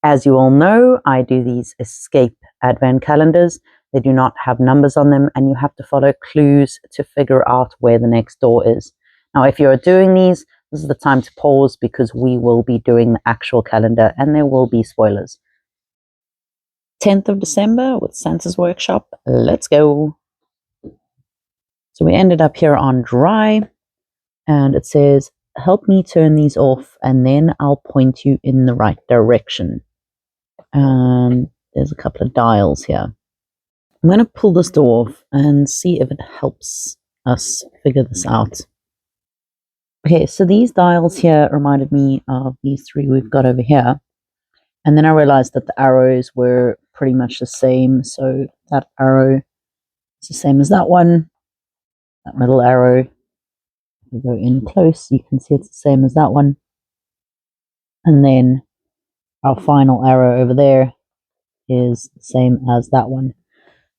As you all know, I do these escape advent calendars. They do not have numbers on them, and you have to follow clues to figure out where the next door is. Now, if you're doing these, this is the time to pause because we will be doing the actual calendar and there will be spoilers. 10th of December with Santa's Workshop. Let's go. So we ended up here on dry, and it says, help me turn these off and then I'll point you in the right direction. And there's a couple of dials here. I'm going to pull this door off and see if it helps us figure this out. Okay, so these dials here reminded me of these three we've got over here. And then I realized that the arrows were pretty much the same. So that arrow is the same as that one. That middle arrow, we go in close, you can see it's the same as that one. And then our final arrow over there is the same as that one.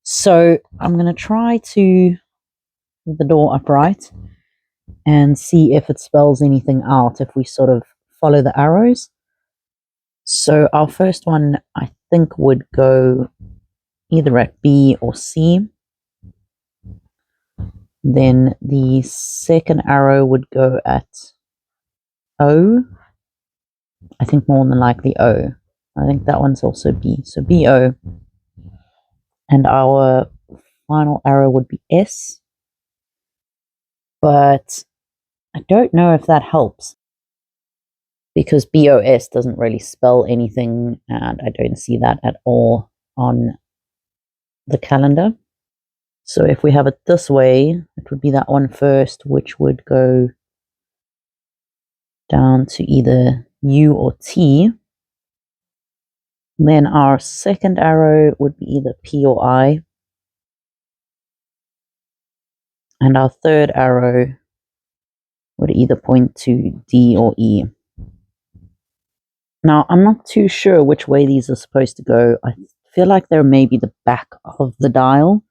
So I'm going to try to move the door upright and see if it spells anything out if we sort of follow the arrows. So our first one, I think, would go either at B or C. Then the second arrow would go at O. I think more than likely O. I think that one's also B. So BO. And our final arrow would be S. But I don't know if that helps, because BOS doesn't really spell anything, and I don't see that at all on the calendar. So if we have it this way, it would be that one first, which would go down to either U or T. Then our second arrow would be either P or I. And our third arrow would either point to D or E. Now, I'm not too sure which way these are supposed to go. I feel like they're maybe the back of the dial.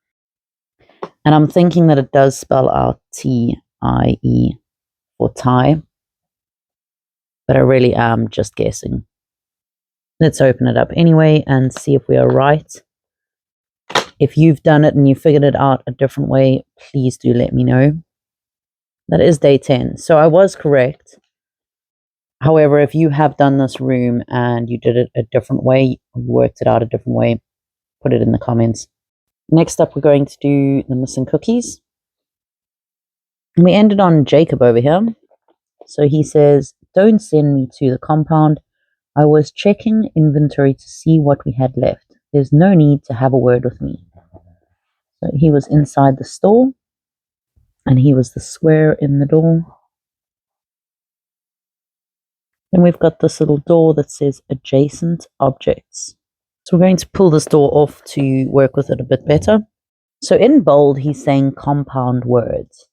And I'm thinking that it does spell out T-I-E for tie. But I really am just guessing. Let's open it up anyway and see if we are right. If you've done it and you figured it out a different way, please do let me know. That is day 10. So I was correct. However, if you have done this room and you did it a different way, or you worked it out a different way, put it in the comments. Next up, we're going to do the missing cookies. And we ended on Jacob over here. So he says, don't send me to the compound. I was checking inventory to see what we had left. There's no need to have a word with me. So he was inside the store, and he was the square in the door. Then we've got this little door that says adjacent objects. So we're going to pull this door off to work with it a bit better. So in bold, he's saying compound words.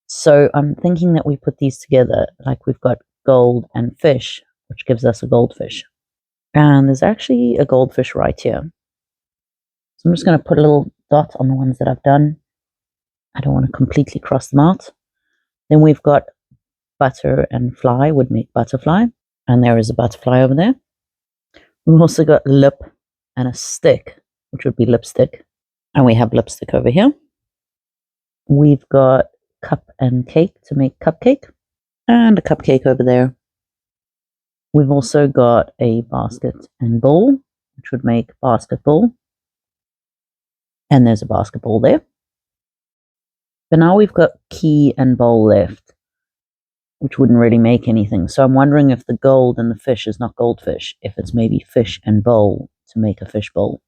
So I'm thinking that we put these together, like we've got gold and fish, which gives us a goldfish. And there's actually a goldfish right here. So I'm just going to put a little dot on the ones that I've done. I don't want to completely cross them out. Then we've got butter and fly would make butterfly. And there is a butterfly over there. We've also got lip and a stick, which would be lipstick. And we have lipstick over here. We've got cup and cake to make cupcake. And a cupcake over there. We've also got a basket and ball, which would make basketball. And there's a basketball there. But now we've got key and bowl left, which wouldn't really make anything. So I'm wondering if the gold and the fish is not goldfish, if it's maybe fish and bowl to make a fish bowl.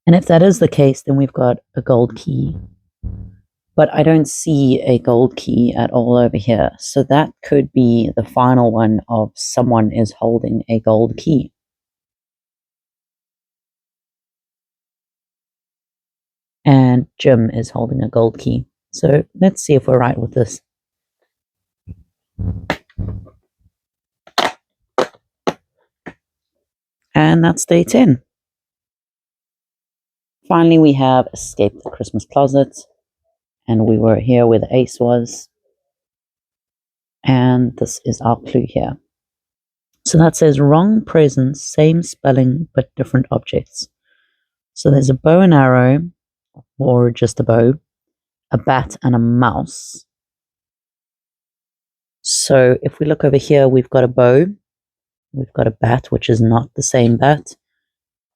And if that is the case, then we've got a gold key. But I don't see a gold key at all over here. So that could be the final one of someone is holding a gold key. And Jim is holding a gold key. So let's see if we're right with this. And that's day 10. Finally, we have escaped the Christmas closet. And we were here where the ace was. And this is our clue here. So that says wrong presence, same spelling, but different objects. So there's a bow and arrow, or just a bow, a bat, and a mouse. So if we look over here, we've got a bow, we've got a bat, which is not the same bat,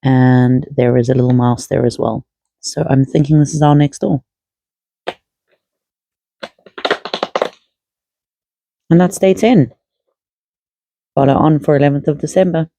and there is a little mouse there as well. So I'm thinking this is our next door. And that's day 10. Follow on for 11th of December.